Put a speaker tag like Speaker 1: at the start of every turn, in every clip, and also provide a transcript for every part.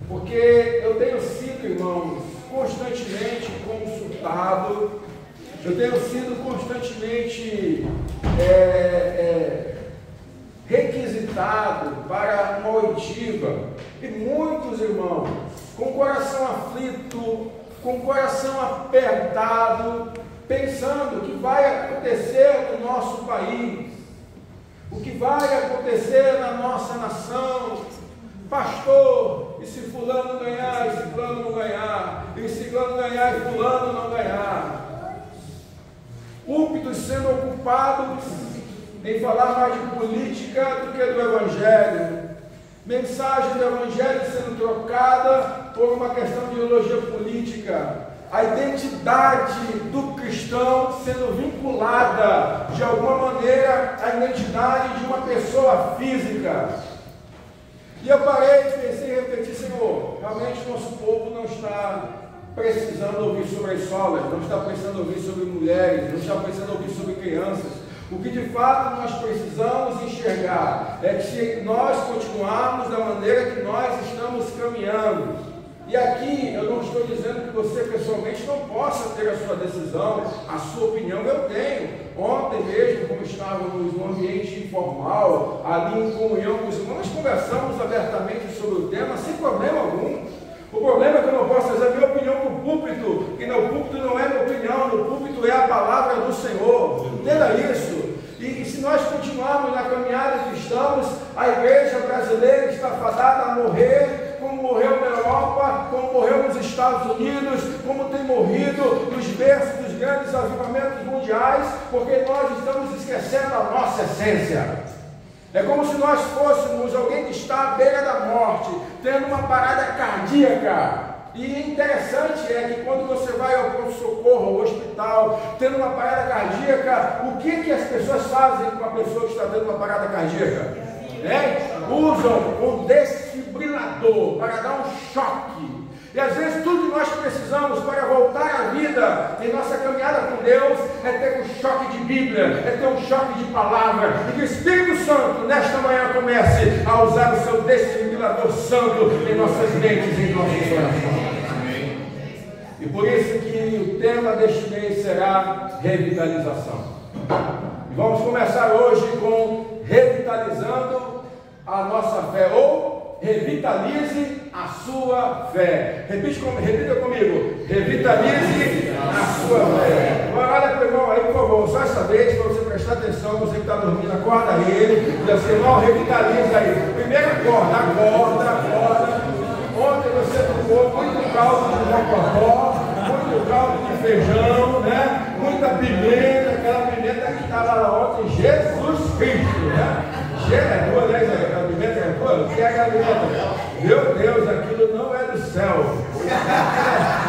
Speaker 1: porque eu tenho sido, irmãos, constantemente consultado, eu tenho sido constantemente requisitado para uma oitiva, e muitos irmãos, com o coração aflito, com o coração apertado, pensando o que vai acontecer no nosso país, o que vai acontecer na nossa nação. Pastor, e se fulano ganhar, e se fulano não ganhar, e se fulano ganhar, e fulano não ganhar. Púlpitos sendo ocupados em falar mais de política do que do Evangelho. Mensagem do Evangelho sendo trocada por uma questão de ideologia política. A identidade do cristão sendo vinculada de alguma maneira à identidade de uma pessoa física. E eu parei, pensei e refleti, Senhor, realmente nosso povo não está precisando ouvir sobre as solas, não está precisando ouvir sobre mulheres, não está precisando ouvir sobre crianças. O que de fato nós precisamos enxergar é que se nós continuarmos da maneira que nós estamos caminhando, e aqui eu não estou dizendo que você pessoalmente não possa ter a sua decisão, a sua opinião, eu tenho. Ontem mesmo, como estávamos num ambiente informal, ali em comunhão com os irmãos, nós conversamos abertamente sobre o tema, sem problema algum. O problema é que eu não posso trazer a minha opinião para o púlpito, que no púlpito não é minha opinião, no púlpito é a palavra do Senhor. Entenda isso. E se nós continuarmos na caminhada que estamos, a igreja brasileira está fadada a morrer, como morreu na Europa, como morreu nos Estados Unidos, como tem morrido nos berços dos grandes avivamentos mundiais, porque nós estamos esquecendo a nossa essência. É como se nós fôssemos alguém que está à beira da morte, tendo uma parada cardíaca. E interessante é que quando você vai ao pronto-socorro, ao hospital, tendo uma parada cardíaca, o que as pessoas fazem com a pessoa que está tendo uma parada cardíaca? Usam um desfibrilador para dar um choque. E às vezes tudo que nós precisamos para voltar à vida em nossa caminhada com Deus é ter um choque de Bíblia, é ter um choque de palavra, e que o Espírito Santo nesta manhã comece a usar o seu desfibrilador santo em nossas mentes, em nossos corações. E por isso que o tema deste mês será revitalização. E vamos começar hoje com revitalizando a nossa fé, ou revitalize a sua fé. Repita comigo. Revitalize a sua fé. Agora olha para o irmão aí, por favor, só essa vez, para você prestar atenção, você que está dormindo, acorda ele, diz assim, irmão, revitaliza aí. Primeiro acorda. Ontem você tomou muito caldo de mocotó, muito caldo de feijão, né? Muita pimenta, aquela pimenta que estava lá ontem, Jesus Cristo, né? É tua, né? A pimenta é tua? O que é aquela pimenta? Meu Deus, aquilo não é do céu.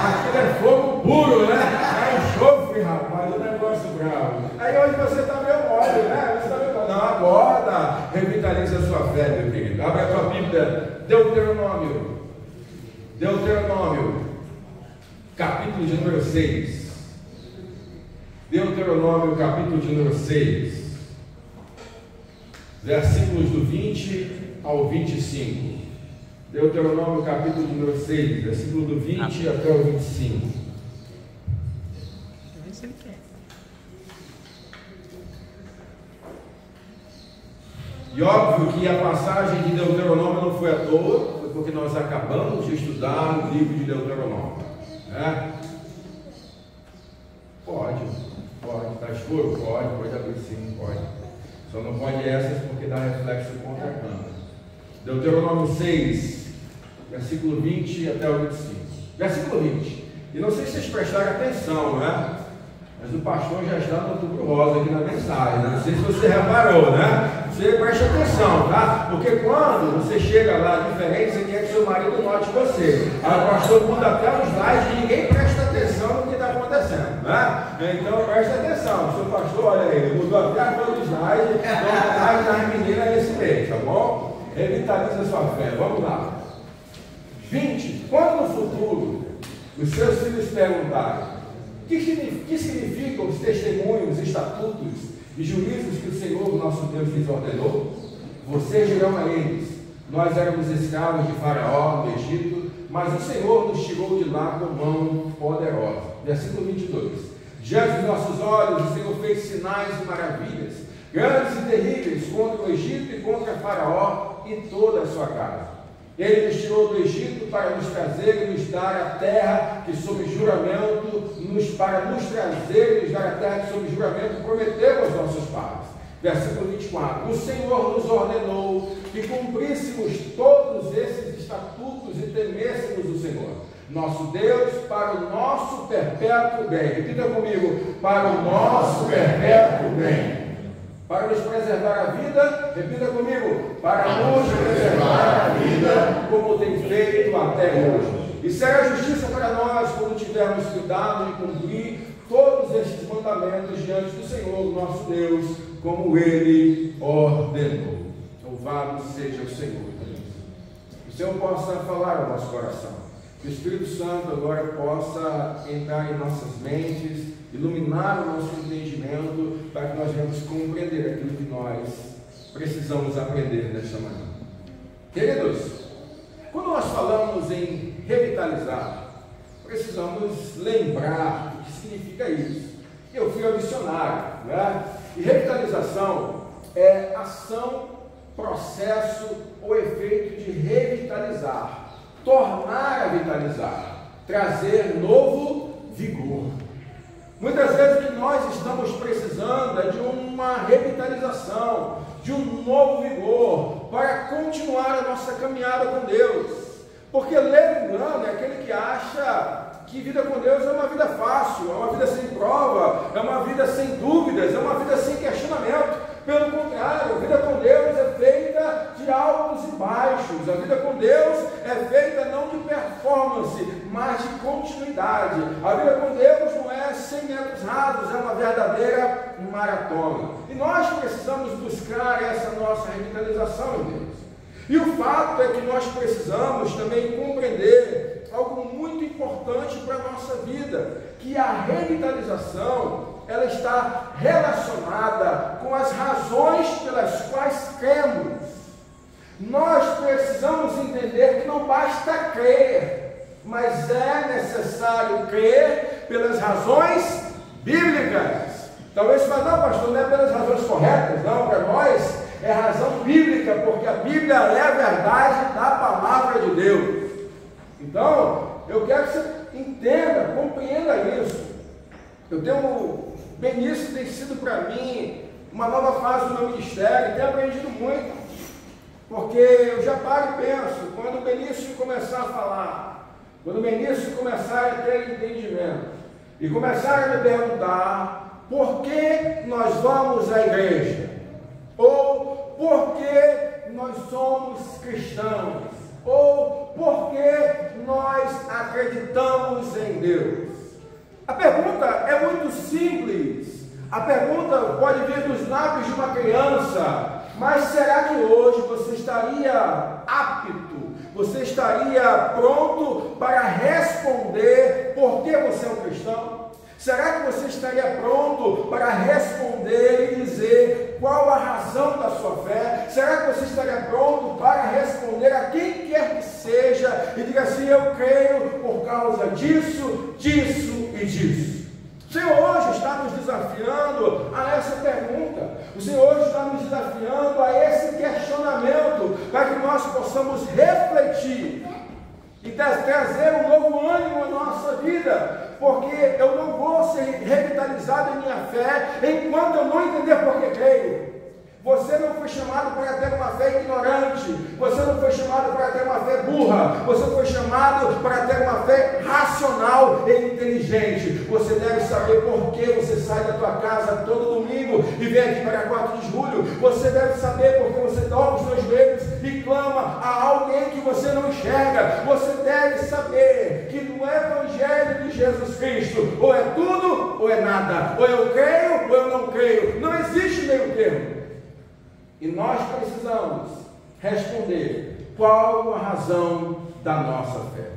Speaker 1: Aquilo é fogo puro, né? É enxofre, rapaz, um negócio bravo. Aí hoje você está meio mole, né? Você está meio mole. Não, acorda, revitaliza a sua fé, meu querido. Abre a tua Bíblia, Deuteronômio, capítulo de número 6. Deuteronômio, capítulo de número 6. Versículos do 20 ao 25. Deuteronômio capítulo número 6, versículo do 20 até o 25. E óbvio que a passagem de Deuteronômio não foi à toa, foi porque nós acabamos de estudar o livro de Deuteronômio, né? Pode, está escuro? Pode abrir sim, pode. Só não pode essas porque dá reflexo contra a câmera. Deuteronômio 6, versículo 20 até o 25. Versículo 20. E não sei se vocês prestaram atenção, né? Mas o pastor já está no outubro rosa aqui na mensagem, né? Não sei se você reparou, né? Você presta atenção, tá? Porque quando você chega lá diferente, você quer que seu marido note você. Aí o pastor muda até os slides e ninguém presta atenção no que está acontecendo, né? Então presta atenção. O seu pastor, olha aí, mudou até a cor do slide, então mais nas meninas nesse mês, tá bom? Revitaliza a sua fé. Vamos lá. 20. Quando no futuro os seus filhos perguntarem o que significam os testemunhos, estatutos e juízos que o Senhor, nosso Deus, lhes ordenou, vocês dirão a eles: Nós éramos escravos de Faraó no Egito, mas o Senhor nos tirou de lá com mão poderosa. Versículo 22. Diante dos nossos olhos, o Senhor fez sinais e maravilhas, grandes e terríveis, contra o Egito e contra Faraó e toda a sua casa. Ele nos tirou do Egito para nos trazer e nos dar a terra que, sob juramento, para nos trazer e nos dar a terra que, sob juramento, prometeu aos nossos pais. Versículo 24. O Senhor nos ordenou que cumpríssemos todos esses estatutos e temêssemos o Senhor, nosso Deus, para o nosso perpétuo bem. Repita comigo: para o nosso perpétuo bem. Para nos preservar a vida, repita comigo: para nos preservar a vida, como tem feito até hoje. E será justiça para nós quando tivermos cuidado de cumprir todos estes mandamentos diante do Senhor, nosso Deus, como Ele ordenou. Louvado seja o Senhor. Que o Senhor possa falar ao nosso coração. Que o Espírito Santo agora possa entrar em nossas mentes, iluminar o nosso entendimento, para que nós venhamos compreender aquilo que nós precisamos aprender nesta manhã. Queridos, quando nós falamos em revitalizar, precisamos lembrar o que significa isso. Eu fui ao dicionário, né? E revitalização é ação, processo ou efeito de revitalizar, tornar a vitalizar, trazer novo vigor. Muitas vezes o que nós estamos precisando é de uma revitalização, de um novo vigor, para continuar a nossa caminhada com Deus. Porque ler engano é aquele que acha que vida com Deus é uma vida fácil, é uma vida sem prova, é uma vida sem dúvidas, é uma vida sem questionamento. Pelo contrário, a vida com Deus é feita de altos e baixos. A vida com Deus é feita não de performance, mas de continuidade. A vida com Deus não é 100 metros rasos, é uma verdadeira maratona. E nós precisamos buscar essa nossa revitalização em Deus. E o fato é que nós precisamos também compreender algo muito importante para a nossa vida, que a revitalização, ela está relacionada com as razões pelas quais cremos. Nós precisamos entender que não basta crer, mas é necessário crer pelas razões bíblicas. Talvez você fale: não, pastor, não é pelas razões corretas. Não, para nós é razão bíblica, porque a Bíblia é a verdade da palavra de Deus. Então, eu quero que você entenda, compreenda isso. O Benício tem sido para mim uma nova fase do meu ministério, e tenho aprendido muito, porque eu já paro e penso, quando o Benício começar a falar, quando o Benício começar a ter entendimento, e começar a me perguntar por que nós vamos à igreja, ou por que nós somos cristãos, ou por que nós acreditamos em Deus. A pergunta é muito simples. A pergunta pode vir dos lábios de uma criança, mas será que hoje você estaria apto, você estaria pronto para responder por que você é um cristão? Será que você estaria pronto para responder e dizer qual a razão da sua fé? Será que você estaria pronto para responder a quem quer que seja e diga assim: eu creio por causa disso, disso e disso? O Senhor hoje está nos desafiando a essa pergunta. O Senhor hoje está nos desafiando a esse questionamento, para que nós possamos refletir e trazer um novo ânimo à nossa vida, porque eu não vou ser revitalizado em minha fé enquanto eu não entender por que creio. Você não foi chamado para ter uma fé ignorante, você não foi chamado para ter uma fé burra, você foi chamado para ter uma fé racional e inteligente. Você deve saber por que você sai da tua casa todo domingo e vem aqui para 4 de julho. Você deve saber por que você dobra os seus joelhos e clama a alguém que você não enxerga. Você deve saber que no Evangelho de Jesus Cristo, ou é tudo ou é nada, ou eu creio ou eu não creio. Não existe meio termo. E nós precisamos responder qual a razão da nossa fé.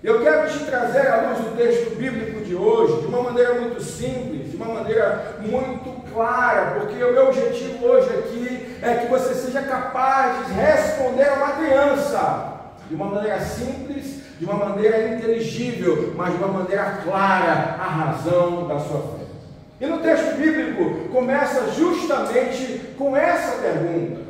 Speaker 1: Eu quero te trazer à luz do texto bíblico de hoje, de uma maneira muito simples, de uma maneira muito clara, porque o meu objetivo hoje aqui é que você seja capaz de responder a uma criança de uma maneira simples, de uma maneira inteligível, mas de uma maneira clara, a razão da sua fé. E no texto bíblico começa justamente com essa pergunta.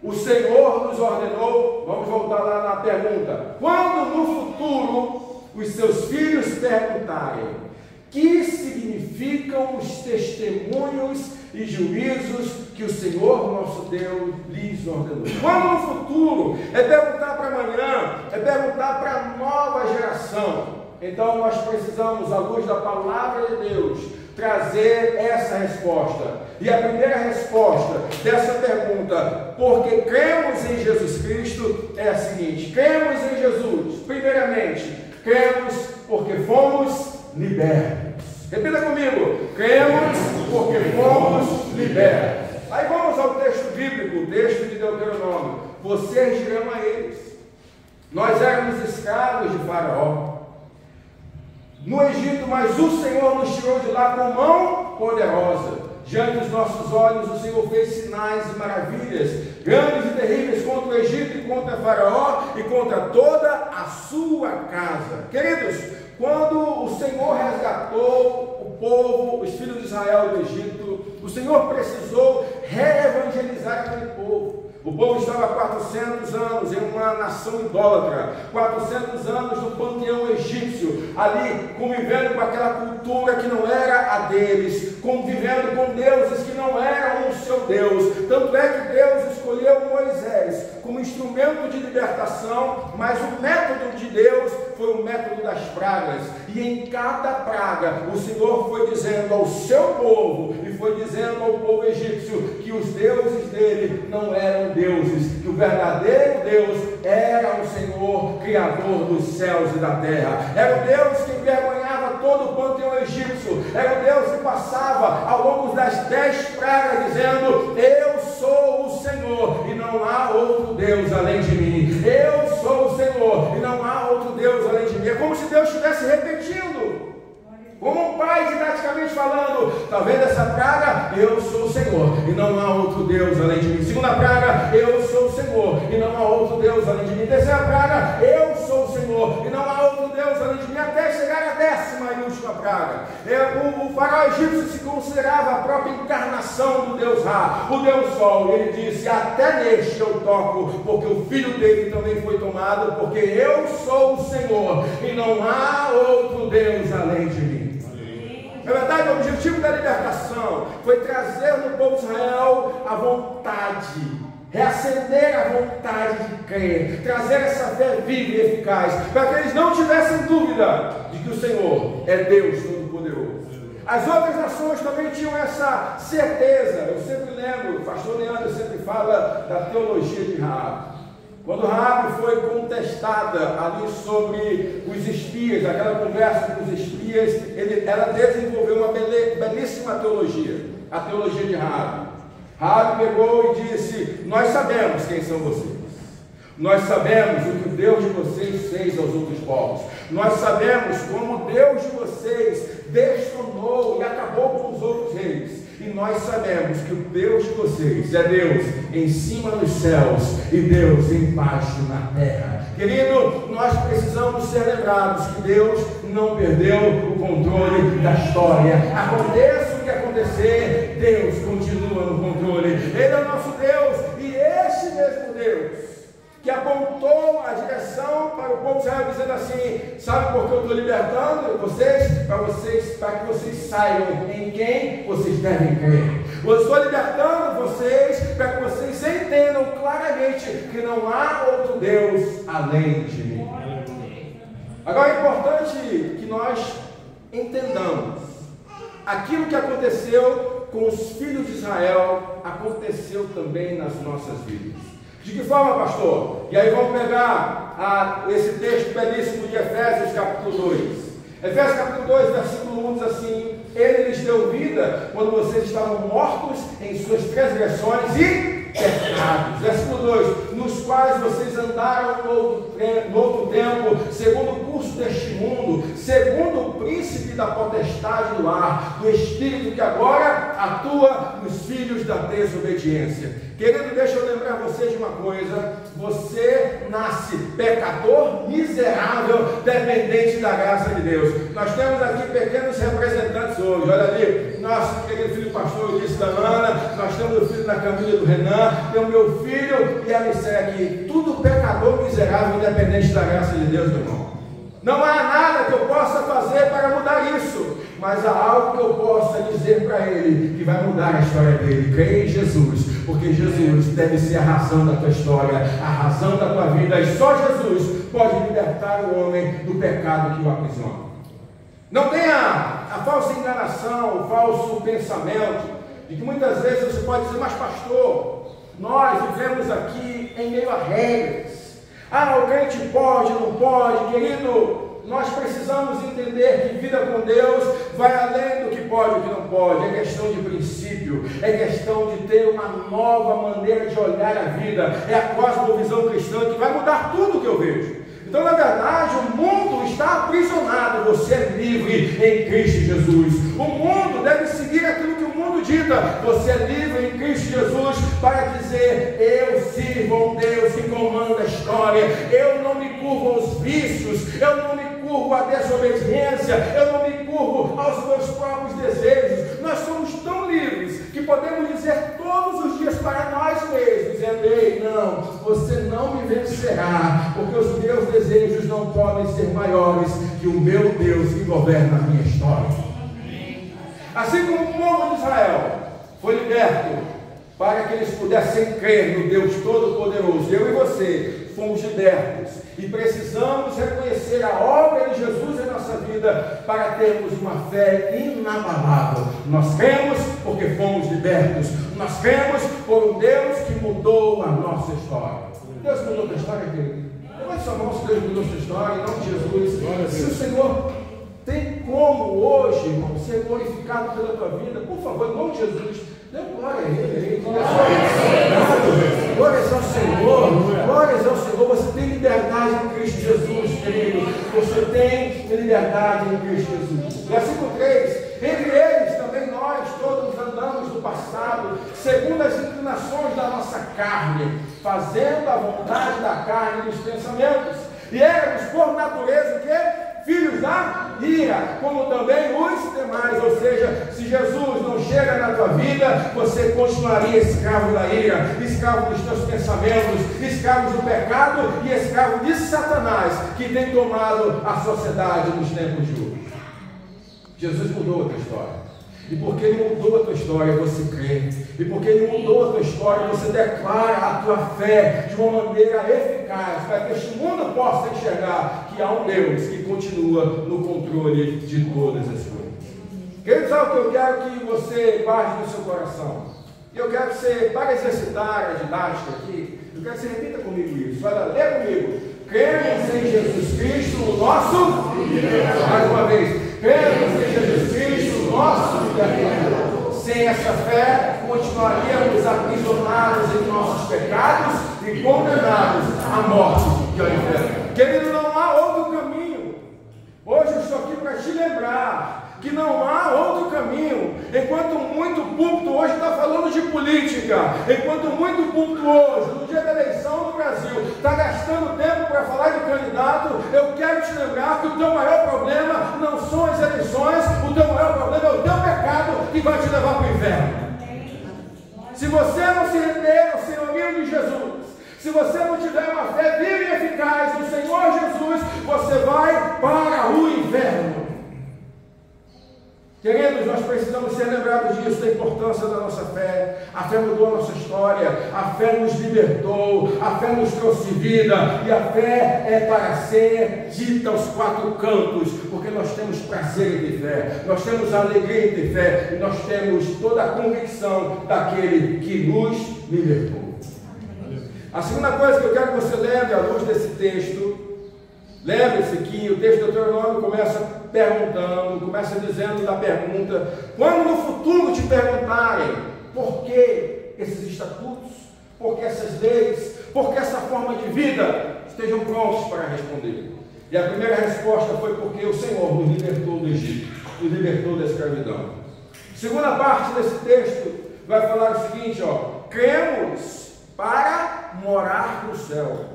Speaker 1: O Senhor nos ordenou, vamos voltar lá na pergunta, quando no futuro os seus filhos perguntarem que significam os testemunhos e juízos que o Senhor nosso Deus lhes ordenou. Quando no futuro é perguntar para amanhã, é perguntar para a nova geração. Então nós precisamos, à luz da palavra de Deus, trazer essa resposta. E a primeira resposta dessa pergunta, porque cremos em Jesus Cristo, é a seguinte: cremos em Jesus, primeiramente, cremos porque fomos libertos. Repita comigo: cremos porque fomos libertos. Aí vamos ao texto bíblico, o texto de Deuteronômio. Vocês dirão a eles: nós éramos escravos de Faraó no Egito, mas o Senhor nos tirou de lá com mão poderosa. Diante dos nossos olhos o Senhor fez sinais e maravilhas, grandes e terríveis, contra o Egito e contra Faraó e contra toda a sua casa. Queridos, quando o Senhor resgatou o povo, os filhos de Israel do Egito, o Senhor precisou reevangelizar aquele povo. O povo estava há 400 anos em uma nação idólatra, 400 anos no panteão egípcio, ali convivendo com aquela cultura que não era a deles, convivendo com deuses que não eram o seu Deus. Tanto é que Deus escolheu Moisés como instrumento de libertação, mas o método de Deus foi o método das pragas. E em cada praga o Senhor foi dizendo ao seu povo e foi dizendo ao povo egípcio que os deuses dele não eram deuses, que o verdadeiro Deus era o Senhor, Criador dos céus e da terra. Era o Deus que envergonhava todo o panteão egípcio. Era o Deus que passava ao longo das 10 pragas dizendo: eu sou o Senhor e não há outro Deus além de mim. Eu sou o Senhor e não há outro Deus além de mim. É como se Deus estivesse repetindo, como um pai didaticamente falando: está vendo essa praga? Eu sou o Senhor e não há outro Deus além de mim. Segunda praga: eu sou o Senhor e não há outro Deus além de mim. Terceira praga: eu sou o Senhor e não há outro Deus além de mim, até chegar à 10ª e última praga. O faraó egípcio se considerava a própria encarnação do Deus Ra, o Deus Sol, e ele disse: até neste eu toco, porque o filho dele também foi tomado, porque eu sou o Senhor e não há outro Deus além de mim. Na verdade, o objetivo da libertação foi trazer no povo de Israel a vontade, reacender a vontade de crer, trazer essa fé viva e eficaz, para que eles não tivessem dúvida de que o Senhor é Deus Todo-Poderoso. As outras nações também tinham essa certeza. Eu sempre lembro, o pastor Leandro sempre fala da teologia de Raabe. Quando Raabe foi contestada ali sobre os espias, aquela conversa com os espias, ela desenvolveu uma belíssima teologia, a teologia de Raabe. Raabe pegou e disse: nós sabemos quem são vocês. Nós sabemos o que o Deus de vocês fez aos outros povos. Nós sabemos como o Deus de vocês destronou e acabou com os outros reis. E nós sabemos que o Deus de vocês é Deus em cima nos céus e Deus embaixo na terra. Querido, nós precisamos ser lembrados que Deus não perdeu o controle da história. Aconteça o que acontecer, Deus continua no controle. Ele é o nosso Deus, e este mesmo Deus que apontou a direção para o povo de Israel, dizendo assim: sabe por que eu estou libertando vocês? Para que vocês saibam em quem vocês devem crer. Eu estou libertando vocês para que vocês entendam claramente que não há outro Deus além de mim. Agora é importante que nós entendamos: aquilo que aconteceu com os filhos de Israel aconteceu também nas nossas vidas. De que forma, pastor? E aí vamos pegar esse texto belíssimo de Efésios capítulo 2. Efésios capítulo 2, versículo 1 diz assim: ele lhes deu vida quando vocês estavam mortos em suas transgressões e pecados. Versículo 2: nos quais vocês andaram no outro tempo, segundo o curso deste mundo, segundo o príncipe da potestade do ar, do espírito que agora atua nos filhos da desobediência. Querido, deixa eu lembrar você de uma coisa: você nasce pecador, miserável, dependente da graça de Deus. Nós temos aqui pequenos representantes hoje. Olha ali, nosso querido filho pastor Ulisses da Ana, nós temos o filho da Camila do Renan, tem o meu filho e a Alice aqui. Tudo pecador, miserável, independente da graça de Deus, meu irmão. Não há nada que eu possa fazer para mudar isso, mas há algo que eu possa dizer para ele que vai mudar a história dele. Creia em Jesus, porque Jesus deve ser a razão da tua história, a razão da tua vida, e só Jesus pode libertar o homem do pecado que o aprisiona. Não tenha a falsa enganação, o falso pensamento de que muitas vezes você pode dizer: mas pastor, nós vivemos aqui em meio a regras. O crente pode, não pode. Querido, nós precisamos entender que vida com Deus vai além do que pode e o que não pode. É questão de princípio, é questão de ter uma nova maneira de olhar a vida. É a cosmovisão cristã que vai mudar tudo o que eu vejo. Então, na verdade, o mundo está aprisionado, você é livre em Cristo Jesus. O mundo deve seguir aquilo que o mundo dita. Você é livre em Cristo Jesus para dizer: eu sirvo a um Deus que comanda a história. Eu não me curvo aos vícios, eu não me curvo à desobediência, eu não me curvo aos meus próprios desejos. Nós somos tão livres que podemos dizer todos os dias para nós mesmos, dizendo: ei, não, você não me vencerá, porque os meus desejos não podem ser maiores que o meu Deus que governa a minha história. Assim como o povo de Israel foi liberto para que eles pudessem crer no Deus Todo-Poderoso, eu e você fomos libertos e precisamos reconhecer a obra de Jesus em nossa vida para termos uma fé inabalável. Nós cremos porque fomos libertos, nós cremos por um Deus que mudou a nossa história. Deus mudou a tua história, querido. Levante sua mão se Deus mudou a sua história, em nome de Jesus. Se o Senhor tem como hoje, irmão, ser glorificado pela tua vida, por favor, em nome de Jesus, dê glória a Ele. Glórias ao Senhor, glórias ao Senhor. Você tem liberdade em Cristo Jesus, querido. Você tem liberdade em Cristo Jesus. Versículo 3: entre eles também nós todos andamos no passado, segundo as inclinações da nossa carne, fazendo a vontade da carne e dos pensamentos, e éramos por natureza o quê? Filhos da ira, como também os demais. Ou seja, se Jesus não chega na tua vida, você continuaria escravo da ira, escravo dos teus pensamentos, escravo do pecado e escravo de Satanás, que tem tomado a sociedade nos tempos de hoje. Jesus mudou a tua história. E porque Ele mudou a tua história, você crê. E porque Ele mudou a tua história, você declara a tua fé de uma maneira eficaz, para que este mundo possa enxergar que há um Deus que continua no controle de todas as coisas. Queridos, sabe o que eu quero que você guarde no seu coração? E eu quero que você, para exercitar a didática aqui, eu quero que você repita comigo isso. Olha, lê comigo. Cremos em Jesus Cristo, o nosso libertador. Mais uma vez. Cremos em Jesus Cristo, o nosso libertador. Sem essa fé, continuaríamos aprisionados em nossos pecados e condenados à morte e ao inferno. Querido, não há outro caminho. Hoje eu estou aqui para te lembrar que não há outro caminho. Enquanto muito púlpito hoje está falando de política, enquanto muito púlpito hoje, no dia da eleição no Brasil, está gastando tempo para falar de candidato, eu quero te lembrar que o teu maior problema não são as eleições, o teu maior problema é o teu pecado que vai te levar para o inferno. Se você não se render ao senhorio de Jesus, se você não tiver uma fé viva e eficaz no Senhor Jesus, você vai para o inferno. Queridos, nós precisamos ser lembrados disso, da importância da nossa fé. A fé mudou a nossa história, a fé nos libertou, a fé nos trouxe vida, e a fé é para ser dita aos quatro cantos, porque nós temos prazer em ter fé, nós temos alegria em ter fé, e nós temos toda a convicção daquele que nos libertou. A segunda coisa que eu quero que você lembre à luz desse texto, lembre-se que o texto do Deuteronômio começa perguntando, começa dizendo da pergunta: quando no futuro te perguntarem por que esses estatutos, por que essas leis, por que essa forma de vida, estejam prontos para responder. E a primeira resposta foi porque o Senhor nos libertou do Egito, nos libertou da escravidão. Segunda parte desse texto vai falar o seguinte, cremos para morar no céu.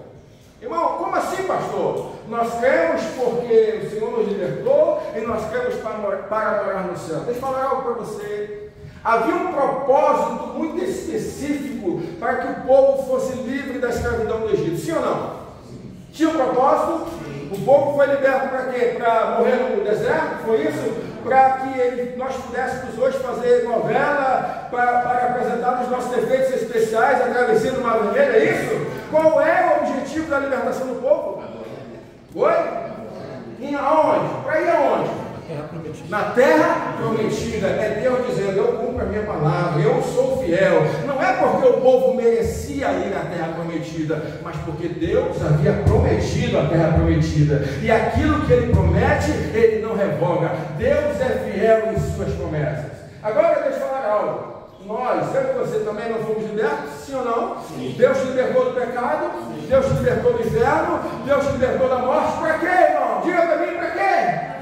Speaker 1: Irmão, como assim, pastor? Nós cremos porque o Senhor nos libertou e nós cremos para morar no céu. Deixa eu falar algo para você. Havia um propósito muito específico para que o povo fosse livre da escravidão do Egito. Sim ou não? Tinha um propósito? O povo foi liberto para quê? Para morrer no deserto? Foi isso? Para que nós pudéssemos hoje fazer novela, para apresentar os nossos defeitos especiais, a travessia do Mar Vermelho, é isso? Qual é o objetivo da libertação do povo? Oi? E aonde? Para ir aonde? Na terra prometida. É Deus dizendo, eu cumpro a minha palavra, eu sou fiel. Não é porque o povo merecia ir à terra prometida, mas porque Deus havia prometido a terra prometida, e aquilo que Ele promete, Ele não revoga. Deus é fiel em suas promessas. Agora deixa eu falar algo. Nós, eu e você também não fomos libertos, sim ou não? Sim. Deus te libertou do pecado, sim. Deus te libertou do inferno, Deus te libertou da morte. Para quê, irmão? Diga para mim, para quê?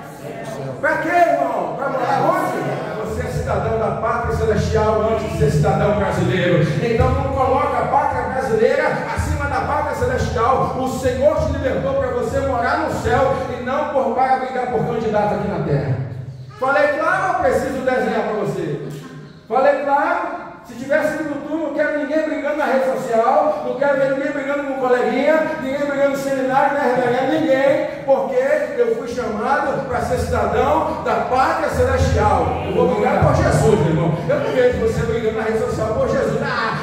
Speaker 1: Para quê, irmão? Para morar onde? Você é cidadão da pátria celestial antes de ser cidadão brasileiro. Então não coloca a pátria brasileira acima da pátria celestial. O Senhor te libertou para você morar no céu e não para brigar por candidato aqui na terra. Falei claro, eu preciso desenhar para você. Falei claro. Se tivesse ido no turno, não quero ninguém brigando na rede social, não quero ver ninguém brigando com um coleguinha, ninguém brigando no seminário, nem reverendo ninguém, porque eu fui chamado para ser cidadão da pátria celestial. Eu vou brigar por Jesus, meu irmão. Eu não vejo você brigando na rede social por Jesus.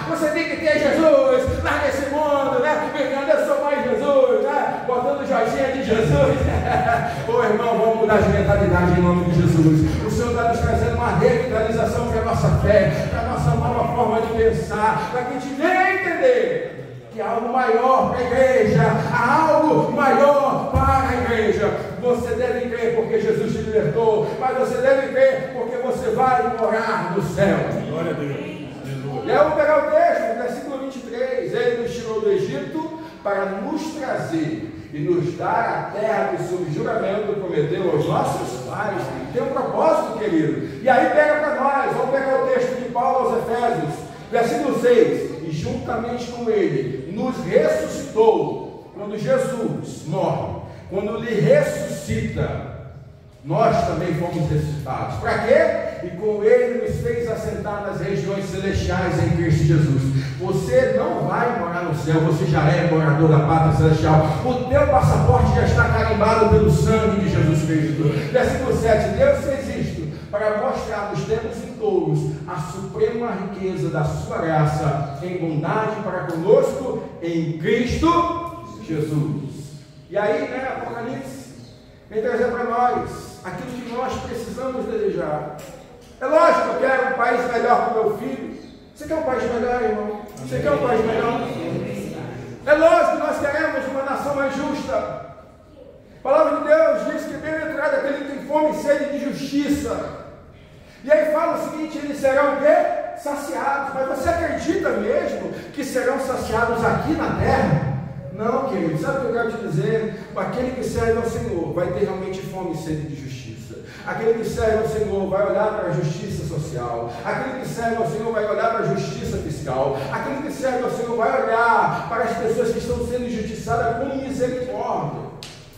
Speaker 1: Você tem que ter Jesus, larga esse mundo, né? Brigando, eu sou mais Jesus, né? Botando joinha de Jesus. Ô irmão, vamos mudar de mentalidade em nome de Jesus. O Senhor está nos trazendo uma revitalização para a nossa fé, para a nossa nova forma de pensar, para que a gente venha entender que há algo maior para a igreja, há algo maior para a igreja. Você deve crer porque Jesus te libertou, mas você deve crer porque você vai morar no céu. Glória a Deus. E aí eu vou pegar o texto, versículo 23. Ele nos tirou do Egito para nos trazer e nos dar a terra que sob juramento prometeu aos nossos pais. Tem um propósito, querido. E aí pega para nós, vamos pegar o texto de Paulo aos Efésios, versículo 6. E juntamente com ele nos ressuscitou. Quando Jesus morre, quando ele ressuscita, nós também fomos ressuscitados. Para quê? E com ele nos fez assentar nas regiões celestiais em Cristo Jesus. Você não vai morar no céu, você já é morador da pátria celestial. O teu passaporte já está carimbado pelo sangue de Jesus Cristo. Versículo 7. Deus fez isto para mostrar nos tempos vindouros a suprema riqueza da sua graça em bondade para conosco em Cristo Jesus. E aí, Apocalipse vem trazer para nós aquilo que nós precisamos desejar. É lógico, eu quero um país melhor para o meu filho. Você quer um país melhor, irmão? Você quer um país melhor? É lógico que nós queremos uma nação mais justa. A palavra de Deus diz que bem-aventurado aquele que tem fome e sede de justiça. E aí fala o seguinte, eles serão o quê? Saciados. Mas você acredita mesmo que serão saciados aqui na terra? Não, querido, sabe o que eu quero te dizer? Aquele que serve ao Senhor vai ter realmente fome e sede de justiça. Aquele que serve ao Senhor vai olhar para a justiça social. Aquele que serve ao Senhor vai olhar para a justiça fiscal. Aquele que serve ao Senhor vai olhar para as pessoas que estão sendo injustiçadas com misericórdia.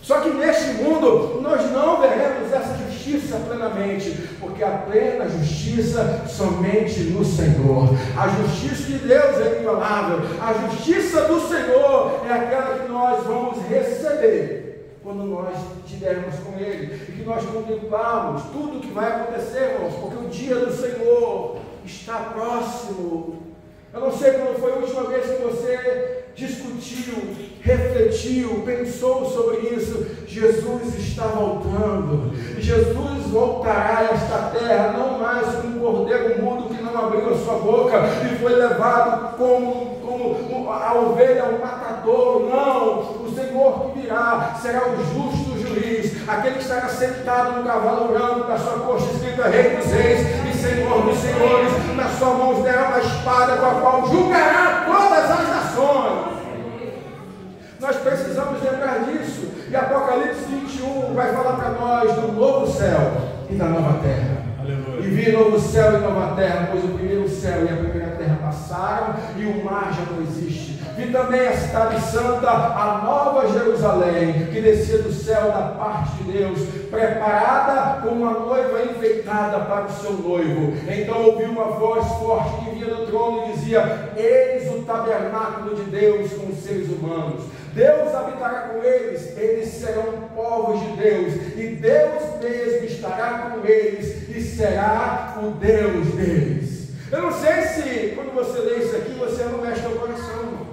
Speaker 1: Só que neste mundo nós não veremos essa justiça plenamente, porque a plena justiça somente no Senhor. A justiça de Deus é inviolável. A justiça do Senhor é aquela que nós vamos receber quando nós estivermos com Ele e que nós contemplamos tudo o que vai acontecer, irmãos, porque o dia do Senhor está próximo. Eu não sei quando foi a última vez que você discutiu, refletiu, pensou sobre isso. Jesus está voltando. Jesus voltará a esta terra, não mais como um cordeiro mudo que não abriu a sua boca e foi levado como a ovelha ao matadouro. Não, o Senhor que virá será o justo juiz, aquele que estará sentado no cavalo branco, da sua coxa escrita Rei dos Reis e Senhor dos Senhores. Na sua mão terá uma espada com a qual julgará todas as nações. Nós precisamos lembrar disso. E Apocalipse vai falar para nós do novo céu e da nova terra.
Speaker 2: Aleluia.
Speaker 1: E vi novo céu e nova terra, pois o primeiro céu e a primeira terra passaram e o mar já não existe. Vi também a cidade santa, a nova Jerusalém, que descia do céu da parte de Deus, preparada como uma noiva enfeitada para o seu noivo. Então ouvi uma voz forte que vinha do trono e dizia: eis o tabernáculo de Deus com os seres humanos. Deus habitará com eles, eles serão povos de Deus, e Deus mesmo estará com eles, e será o Deus deles. Eu não sei se, quando você lê isso aqui, você não mexe no coração, irmão.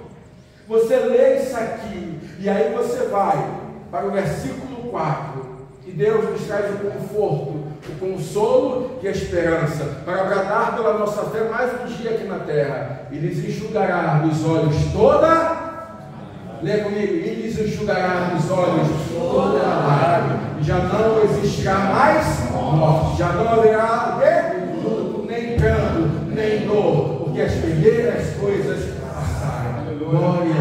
Speaker 1: Você lê isso aqui, e aí você vai para o versículo 4, e Deus nos traz o conforto, o consolo e a esperança, para bradar pela nossa fé mais um dia aqui na terra, e lhes enxugará dos olhos toda... Lê comigo: e lhes enxugará dos olhos toda a lágrima, e já não existirá mais morte, já não haverá luto, nem pranto, nem dor, porque as primeiras coisas passaram. Glória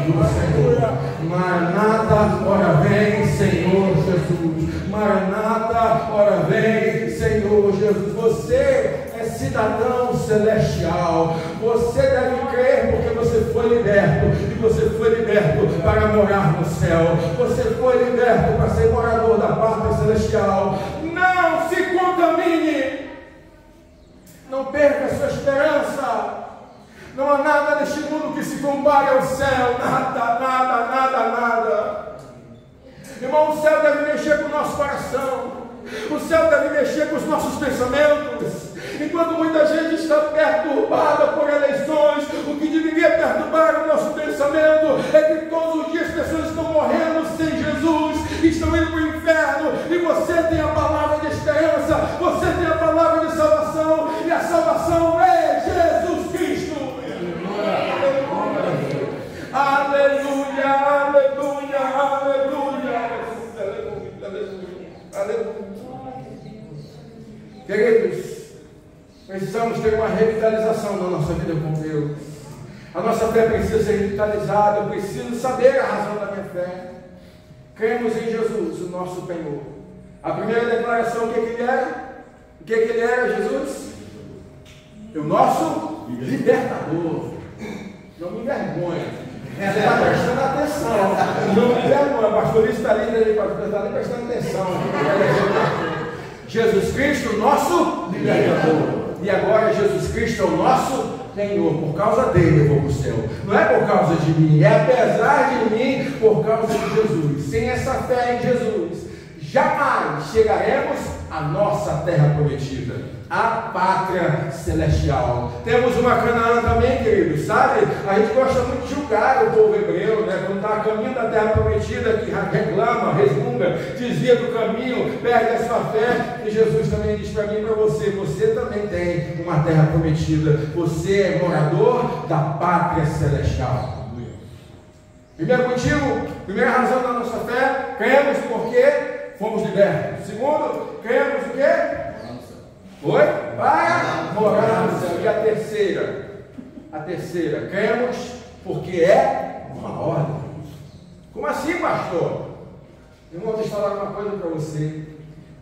Speaker 1: do Senhor. Maranata, ora vem, Senhor Jesus. Maranata, ora vem, Senhor Jesus. Você é cidadão celestial. Você deve crer porque você foi liberto. E você foi liberto para morar no céu. Você foi liberto para ser morador da pátria celestial. Não se contamine. Não perca a sua esperança. Não há nada neste mundo que se compare ao céu. Nada, nada, nada, nada. Irmão, o céu deve mexer com o nosso coração. O céu deve mexer com os nossos pensamentos. Enquanto muita gente está perturbada por eleições, o que deveria perturbar o nosso pensamento é que todos os dias pessoas estão morrendo sem Jesus, estão indo para o inferno, e você tem a palavra de esperança, você tem a palavra de salvação, e a salvação é Jesus Cristo. Aleluia, aleluia, aleluia, aleluia. Queridos, precisamos ter uma revitalização na nossa vida com Deus. A nossa fé precisa ser revitalizada. Eu preciso saber a razão da minha fé. Cremos em Jesus, o nosso Senhor. A primeira declaração, o que ele era? O que ele era, Jesus? O nosso libertador. Não me envergonha. Você está prestando atenção. Não me envergonha. O pastor está ali, está ali prestando atenção. Jesus Cristo, nosso libertador. E agora Jesus Cristo é o nosso Senhor. Por causa dele eu vou para o céu. Não é por causa de mim, é apesar de mim, por causa de Jesus. Sem essa fé em Jesus, jamais chegaremos à nossa terra prometida, a pátria celestial. Temos uma Canaã também, queridos, sabe? A gente gosta muito de julgar o povo hebreu, né? Quando está a caminho da terra prometida, que reclama, resmunga, desvia do caminho, perde a sua fé. E Jesus também diz para mim e para você: você também tem uma terra prometida, você é morador da pátria celestial. Primeiro motivo, primeira razão da nossa fé: cremos porque fomos libertos. Segundo, cremos o quê? Foi? Para morar no céu. E a terceira, cremos porque é uma ordem. Como assim, pastor? Irmão, deixa eu falar uma coisa para você.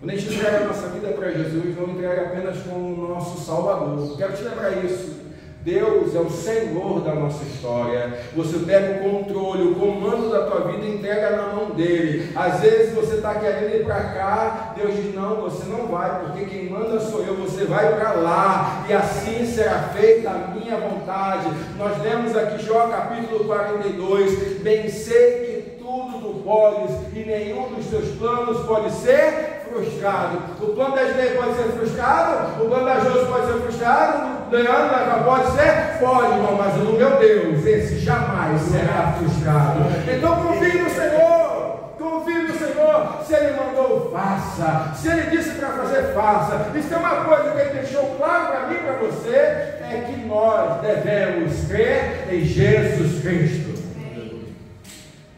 Speaker 1: Quando a gente entrega a nossa vida para Jesus, não entrega apenas como o nosso Salvador. Quero te lembrar isso. Deus é o Senhor da nossa história. Você pega o controle, o comando da tua vida e entrega na mão dele. Às vezes você está querendo ir para cá, Deus diz: não, você não vai, porque quem manda sou eu. Você vai para lá, e assim será feita a minha vontade. Nós lemos aqui Jó capítulo 42: bem sei que tudo tu podes, e nenhum dos teus planos pode ser frustrado. O plano da Ednei pode ser frustrado, o plano da Josi pode ser frustrado, o Leandro pode ser? Pode, irmão, mas o meu Deus, esse jamais será frustrado. Então confie no Senhor, confie no Senhor. Se Ele mandou, faça. Se Ele disse para fazer, faça. Isso é uma coisa que Ele deixou claro para mim e para você, é que nós devemos crer em Jesus Cristo.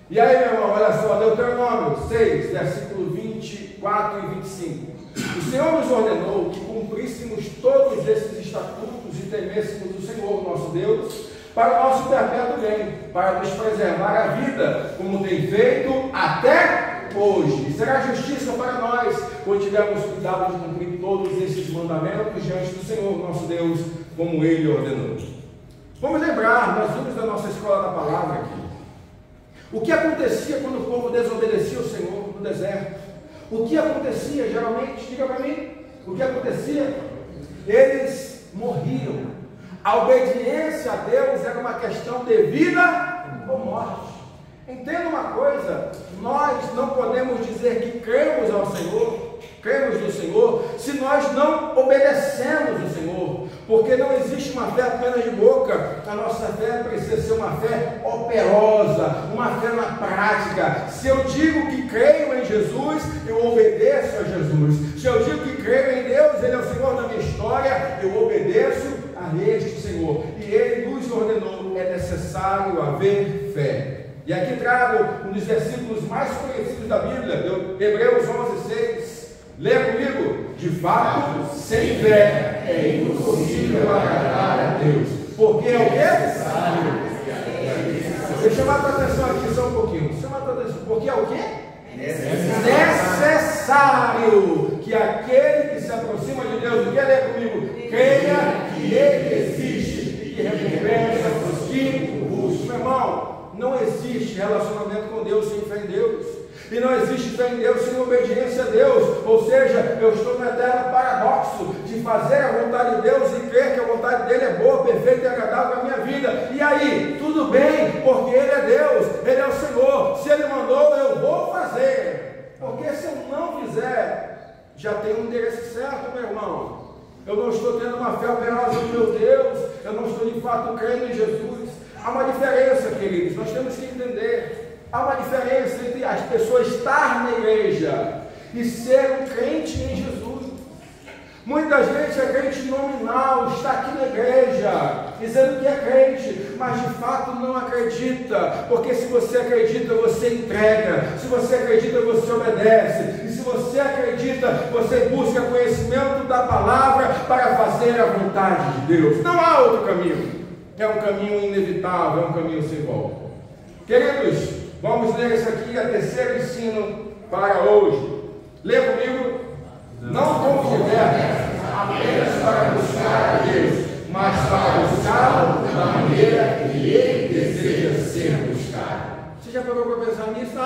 Speaker 1: E aí, meu irmão, olha só, Deuteronômio 6, versículo 24 e 25. O Senhor nos ordenou que cumpríssemos todos esses estatutos e temêssemos o Senhor, nosso Deus, para o nosso perpétuo bem, para nos preservar a vida, como tem feito até hoje, e será justiça para nós, quando tivermos cuidado de cumprir todos esses mandamentos diante do Senhor, nosso Deus, como Ele ordenou. Vamos lembrar, nós vimos da nossa escola da palavra aqui, o que acontecia quando o povo desobedecia o Senhor no deserto. O que acontecia geralmente? Diga para mim, o que acontecia? Eles morriam. A obediência a Deus era uma questão de vida ou morte. Entenda uma coisa, nós não podemos dizer que cremos ao Senhor, cremos no Senhor, se nós não obedecemos o Senhor, porque não existe uma fé apenas de boca. A nossa fé precisa ser uma fé operosa, uma fé na prática. Se eu digo que creio em Jesus, eu obedeço a Jesus. Se eu digo que creio em Deus, Ele é o Senhor da minha história, eu obedeço a este Senhor, e Ele nos ordenou, é necessário haver fé. E aqui trago um dos versículos mais conhecidos da Bíblia, Hebreus 11:6. Leia comigo. De fato, sem fé é impossível agradar a Deus. Porque é o quê? Deixa eu chamar a tua atenção aqui só um pouquinho. Chama a tua atenção. Porque é o quê? Necessário que aquele que se aproxima de Deus, o que leia comigo? Creia que Ele existe e recompensa os que o buscam. Meu irmão, não existe relacionamento com Deus sem fé em Deus. E não existe fé em Deus sem obediência a Deus. Ou seja, eu estou no eterno paradoxo de fazer a vontade de Deus e crer que a vontade dele é boa, perfeita e agradável para a minha vida. E aí, tudo bem, porque Ele é Deus, Ele é o Senhor. Se Ele mandou, eu vou fazer. Porque se eu não fizer, já tem um endereço certo, meu irmão. Eu não estou tendo uma fé operosa no meu Deus, eu não estou de fato crendo em Jesus. Há uma diferença, queridos, nós temos que entender. Há uma diferença entre as pessoas estar na igreja e ser um crente em Jesus. Muita gente é crente nominal, está aqui na igreja, dizendo que é crente, mas de fato não acredita, porque se você acredita, você entrega, se você acredita, você obedece, e se você acredita, você busca conhecimento da palavra para fazer a vontade de Deus. Não há outro caminho, é um caminho inevitável, é um caminho sem volta. Queridos, vamos ler isso aqui, a terceiro ensino para hoje. Leia comigo. Não como diversos, apenas para buscar a Deus, mas para buscá-lo da maneira que Ele deseja ser buscado. Você já parou para pensar nisso?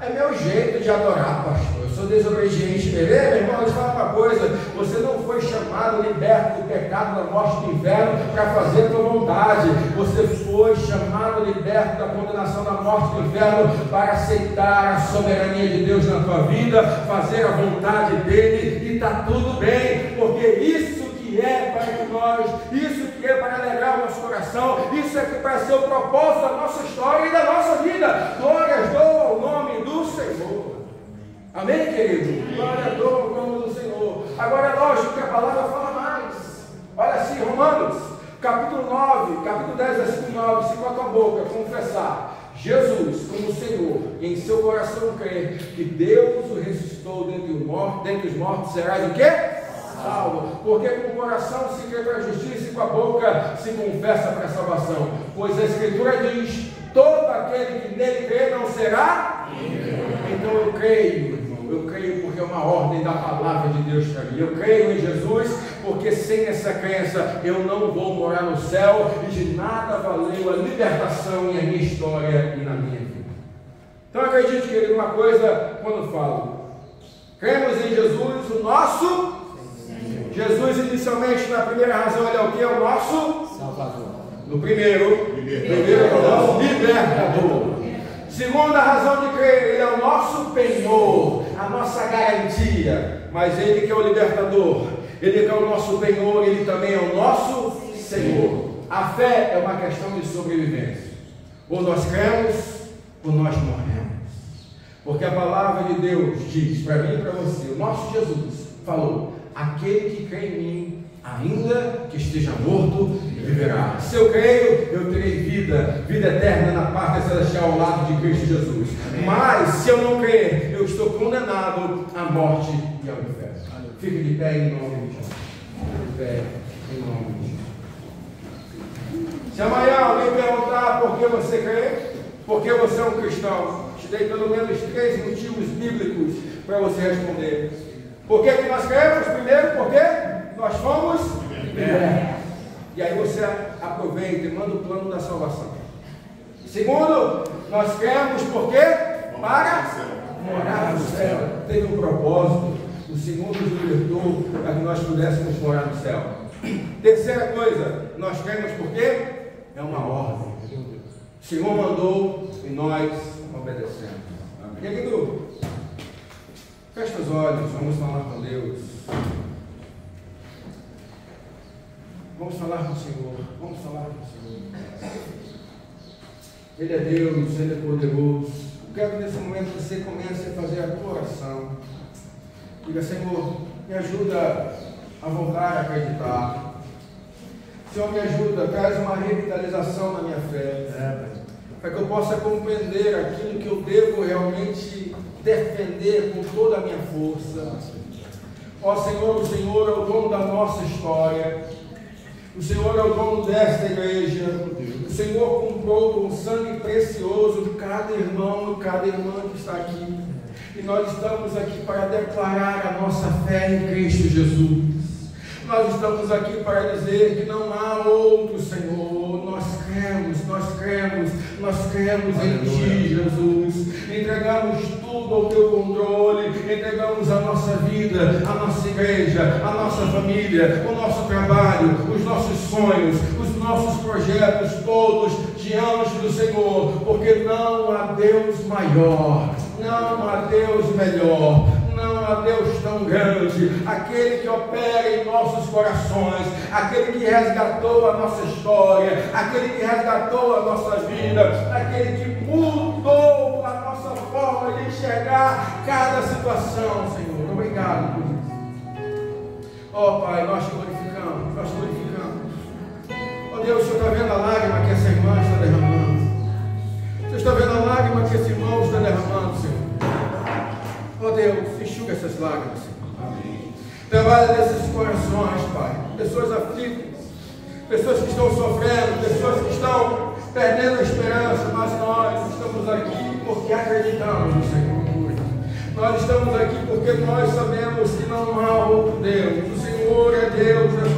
Speaker 1: É meu jeito de adorar, pastor. Eu sou desobediente, beleza? Meu irmão, deixa eu falar uma coisa. Você não foi chamado, liberto do pecado, da morte, do inferno, para fazer a tua vontade. Você foi chamado, liberto da condenação da morte, do inferno, para aceitar a soberania de Deus na tua vida, fazer a vontade dEle, e está tudo bem, porque isso que é para nós, isso que é para alegrar o nosso coração, isso é que para ser o propósito da nossa história e da nossa vida. Glórias dou ao nome do Senhor. Amém, querido? Glória dou ao nome do Senhor. Agora é lógico que a palavra fala mais. Olha assim, Romanos, capítulo 9, capítulo 10, versículo 9, se com a tua boca confessar Jesus como Senhor, e em seu coração crer que Deus o ressuscitou dentre os mortos, serás o quê? Salvo. Porque com o coração se crê para a justiça e com a boca se confessa para a salvação. Pois a Escritura diz: todo aquele que nele crê não será. Então eu creio, irmão, eu creio porque é uma ordem da palavra de Deus para mim. Eu creio em Jesus, porque sem essa crença eu não vou morar no céu, e de nada valeu a libertação em a minha história e na minha vida. Então acredite, querido, uma coisa quando falo: cremos em Jesus, o nosso Jesus. Inicialmente, na primeira razão, Ele é o que? É o nosso Salvador. No primeiro é o nosso libertador. Segunda razão de crer, Ele é o nosso penhor, a nossa garantia. Mas Ele que é o libertador, Ele que é o nosso penhor, Ele também é o nosso Senhor. A fé é uma questão de sobrevivência. Ou nós cremos, ou nós morremos. Porque a palavra de Deus diz para mim e para você, o nosso Jesus falou: aquele que crê em mim, ainda que esteja morto, viverá. Se eu creio, eu terei vida eterna na pátria celestial ao lado de Cristo Jesus. Mas se eu não crer, eu estou condenado à morte e ao inferno. Fique de pé em nome de Jesus. Fique de pé em nome de Jesus. Se amanhã alguém perguntar por que você crê, por que você é um cristão, te dei pelo menos 3 motivos bíblicos para você responder. Por que nós cremos? Primeiro, porque nós fomos libertos. E aí você aproveita e manda o plano da salvação. Segundo, nós cremos porque para morar no céu. Teve um propósito. O Senhor nos libertou para que nós pudéssemos morar no céu. Terceira coisa, nós cremos porque é uma ordem. O Senhor mandou e nós obedecemos. Querido, feche os olhos, vamos falar com Deus. Vamos falar com o Senhor. Vamos falar com o Senhor. Ele é Deus, Ele é poderoso. Eu quero que nesse momento você comece a fazer a tua oração. Diga, Senhor, me ajuda a voltar a acreditar. Senhor, me ajuda, traz uma revitalização na minha fé. Para que eu possa compreender aquilo que eu devo realmente defender com toda a minha força. Ó Senhor, o Senhor é o dono da nossa história. O Senhor é o dono desta igreja. O Senhor comprou com sangue precioso cada irmão e cada irmã que está aqui. E nós estamos aqui para declarar a nossa fé em Cristo Jesus. Nós estamos aqui para dizer que não há outro Senhor. Nós cremos em Ti, Jesus. Entregamos tudo ao Teu controle. Entregamos a nossa vida, a nossa igreja, a nossa família, o nosso trabalho, os nossos sonhos, os nossos projetos, todos diante do Senhor. Porque não há Deus maior, não há Deus melhor, não há Deus tão grande, aquele que opera em nossos corações, aquele que resgatou a nossa história, aquele que resgatou a nossa vida, aquele que mudou a nossa forma de enxergar cada situação, Senhor. Obrigado por isso. Ó Pai, nós te glorificamos, nós te glorificamos. Ó Deus, o Senhor está vendo a lágrima que essa irmã está derramando. O Senhor está vendo a lágrima que esse irmão está derramando, Senhor. Ó Deus, enxuga essas lágrimas, Senhor. Amém. Trabalha nesses corações, Pai. Pessoas aflitas, pessoas que estão sofrendo, pessoas que estão perdendo a esperança, mas nós estamos aqui porque acreditamos no Senhor. Nós estamos aqui porque nós sabemos que não há outro Deus. O Senhor é Deus, é